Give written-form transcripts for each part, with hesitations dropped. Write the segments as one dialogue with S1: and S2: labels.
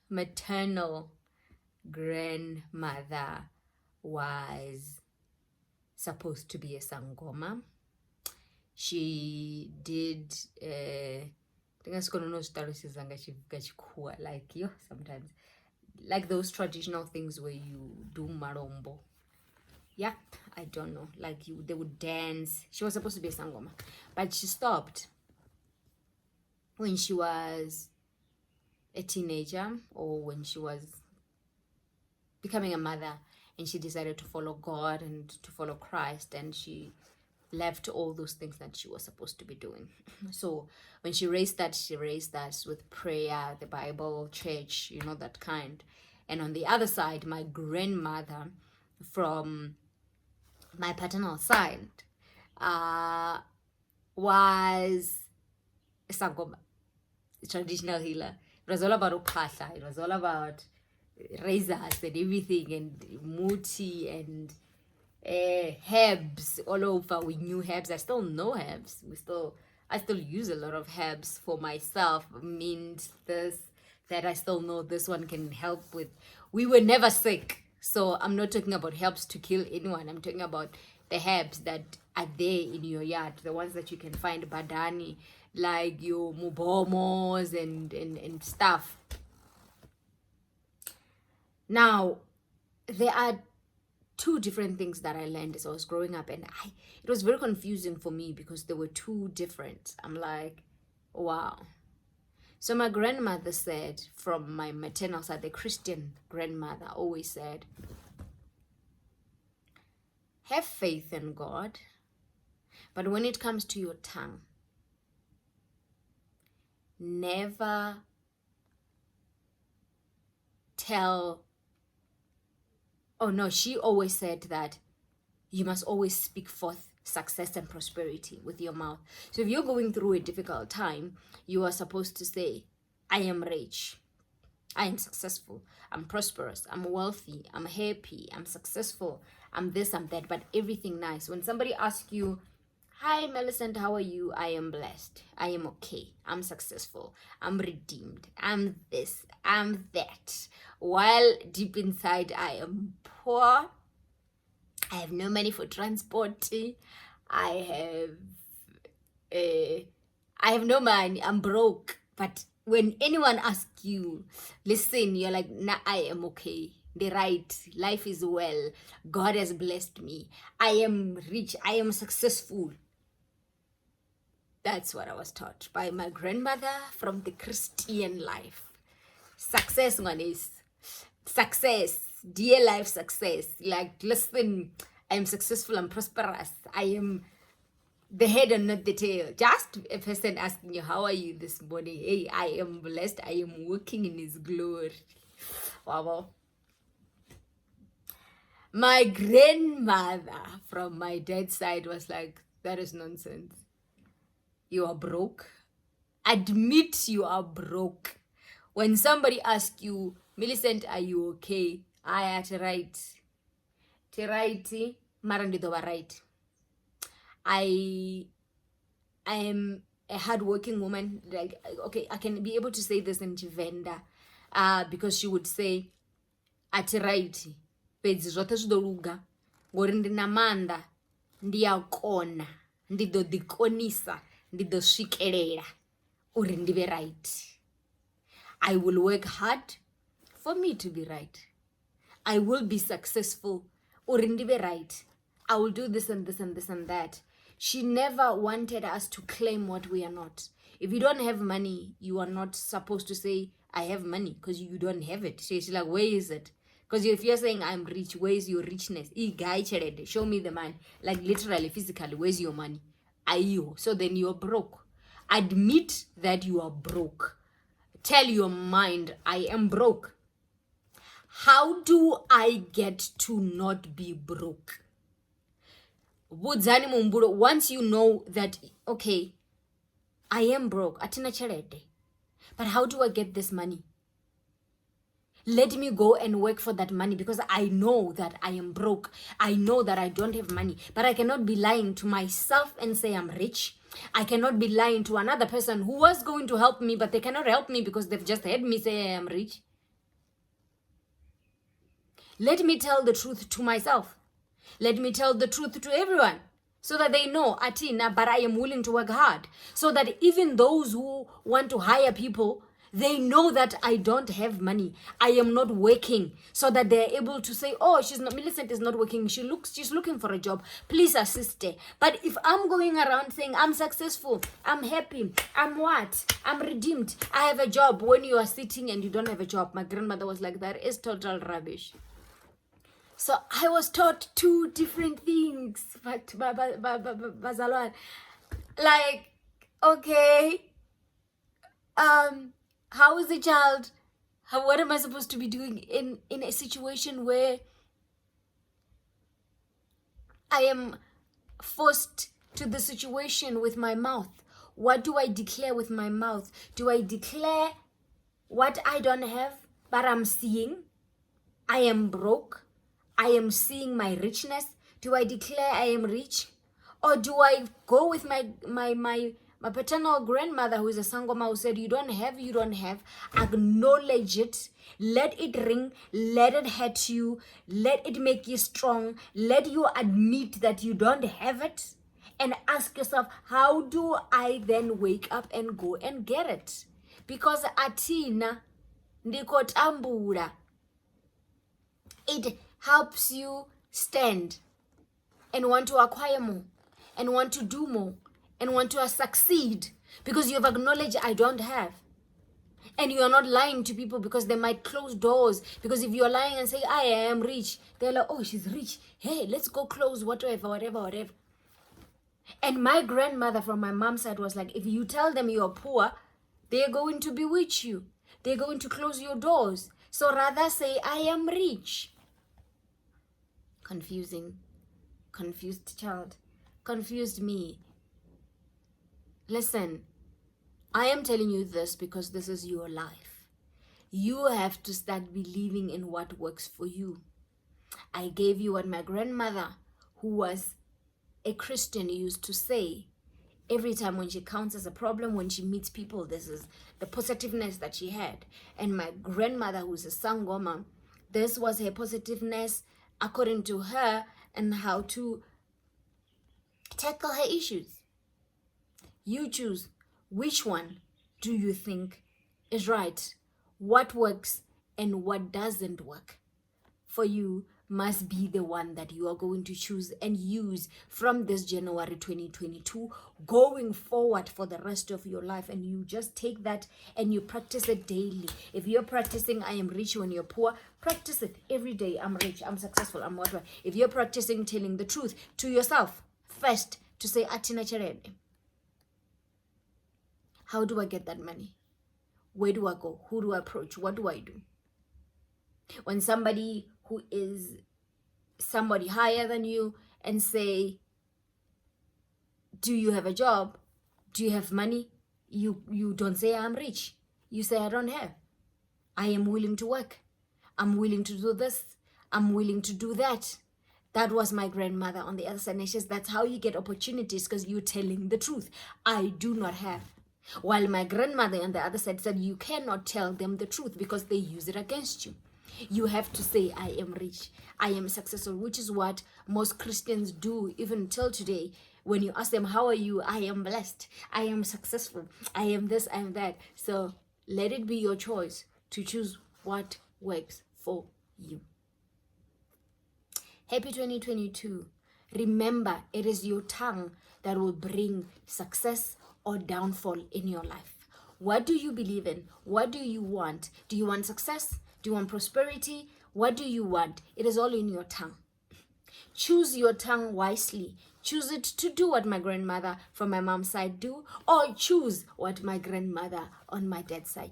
S1: maternal grandmother was supposed to be a Sangoma. She did like you sometimes, like those traditional things where you do marombo. Yep, I don't know, like they would dance. She was supposed to be a Sangoma, but she stopped when she was a teenager, or when she was becoming a mother, and she decided to follow God and to follow Christ, and she left all those things that she was supposed to be doing. So when she raised us with prayer, the Bible, church, that kind. And on the other side, my grandmother from my paternal side was a Sangoma, a traditional healer. It was all about uphahla. It was all about razors and everything, and muti and herbs all over. We knew herbs. I still know herbs. I still use a lot of herbs for myself. Mint, this, that. I still know this one can help with. We were never sick. So I'm not talking about herbs to kill anyone. I'm talking about the herbs that are there in your yard. The ones that you can find badani, like your mubomos and stuff. Now, there are two different things that I learned as I was growing up, and it was very confusing for me because they were two different. I'm like, wow. So my grandmother said, from my maternal side, the Christian grandmother always said, have faith in God, but when it comes to your tongue, never tell. Oh no, she always said that you must always speak forth success and prosperity with your mouth. So if you're going through a difficult time, you are supposed to say, I am rich, I am successful, I'm prosperous, I'm wealthy, I'm happy, I'm successful, I'm this, I'm that, but everything nice. When somebody asks you, hi Millicent, how are you? I am blessed, I am okay, I'm successful, I'm redeemed, I'm this, I'm that. While deep inside I am poor, I have no money for transport, I have no money, I'm broke. But when anyone asks you, listen, you're like, nah, I am okay. They're right. Life is well. God has blessed me. I am rich. I am successful. That's what I was taught by my grandmother from the Christian life. Success, one is success. Dear life success. Like, listen, I am successful. I'm prosperous. I am the head and not the tail. Just a person asking you, how are you this morning? Hey, I am blessed. I am walking in His glory. Wow. My grandmother from my dad's side was like, that is nonsense. You are broke. Admit you are broke. When somebody asks you, Millicent, are you okay? I at right. Right. I am a hardworking woman. Like, okay, I can be able to say this in Chivenda, because she would say, at right, pedzi zvote zvidoluga, ngori ndina manda, ndiyakona, ndidodikonisa, ndidosvikelela, uri ndive right. I will work hard for me to be right. I will be successful, uri ndive right. I will do this and this and this and that. She never wanted us to claim what we are not. If you don't have money, you are not supposed to say, I have money, because you don't have it. She's like, where is it? Because if you're saying, I'm rich, where is your richness? Show me the money. Like literally, physically, where's your money? Are you? So then you're broke. Admit that you are broke. Tell your mind, I am broke. How do I get to not be broke? Once you know that, okay, I am broke, atina chelede, but how do I get this money? Let me go and work for that money, because I know that I am broke. I know that I don't have money, but I cannot be lying to myself and say I'm rich. I cannot be lying to another person who was going to help me, but they cannot help me because they've just heard me say I am rich. Let me tell the truth to myself. Let me tell the truth to everyone, so that they know, Atina, but I am willing to work hard. So that even those who want to hire people, they know that I don't have money. I am not working, so that they're able to say, oh, Millicent is not working. She's looking for a job. Please assist her. But if I'm going around saying I'm successful, I'm happy, I'm redeemed, I have a job, when you are sitting and you don't have a job, my grandmother was like, that is total rubbish. So I was taught two different things. But like, okay, how is the child? What am I supposed to be doing in a situation where I am forced to the situation with my mouth? What do I declare with my mouth? Do I declare what I don't have, but I'm seeing? I am broke. I am seeing my richness. Do I declare I am rich? Or do I go with my paternal grandmother, who is a Sangoma, who said, you don't have, acknowledge it, let it ring, let it hurt you, let it make you strong, let you admit that you don't have it, and ask yourself, how do I then wake up and go and get it? Because atina ndikotambura, it helps you stand and want to acquire more and want to do more and want to succeed, because you've acknowledged I don't have. And you are not lying to people, because they might close doors. Because if you're lying and say I am rich, they're like, oh, she's rich, hey, let's go close whatever. And my grandmother from my mom's side was like, if you tell them you're poor, they're going to bewitch you, they're going to close your doors. So rather say I am rich. Confused child, confused me. Listen, I am telling you this because this is your life. You have to start believing in what works for you. I gave you what my grandmother, who was a Christian, used to say. Every time when she counters a problem, when she meets people, this is the positiveness that she had. And my grandmother, who's a Sangoma, this was her positiveness according to her, and how to tackle her issues. You choose which one do you think is right, what works and what doesn't work for you must be the one that you are going to choose and use from this January 2022 going forward for the rest of your life. And you just take that and you practice it daily. If you're practicing I am rich when you're poor, practice it every day. I'm rich, I'm successful, I'm whatever. If you're practicing telling the truth to yourself first, to say atina cherede, how do I get that money? Where do I go? Who do I approach? What do I do? When somebody who is somebody higher than you and say, do you have a job? Do you have money? You don't say I'm rich. You say I don't have. I am willing to work. I'm willing to do this. I'm willing to do that. That was my grandmother on the other side. And she says, that's how you get opportunities, because you're telling the truth. I do not have. While my grandmother on the other side said, you cannot tell them the truth because they use it against you. You have to say, I am rich, I am successful, which is what most Christians do even till today. When you ask them, how are you? I am blessed, I am successful, I am this, I am that. So let it be your choice to choose what works for you. Happy 2022. Remember, it is your tongue that will bring success or downfall in your life. What do you believe in? What do you want? Do you want success? Do you want prosperity? What do you want? It is all in your tongue. Choose your tongue wisely. Choose it to do what my grandmother from my mom's side do, or choose what my grandmother on my dad's side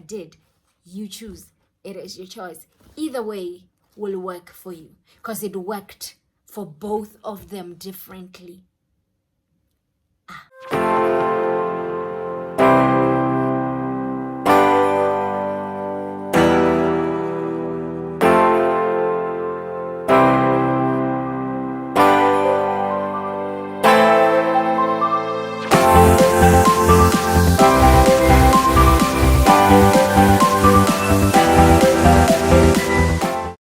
S1: did. You choose. It is your choice. Either way will work for you, because it worked for both of them differently.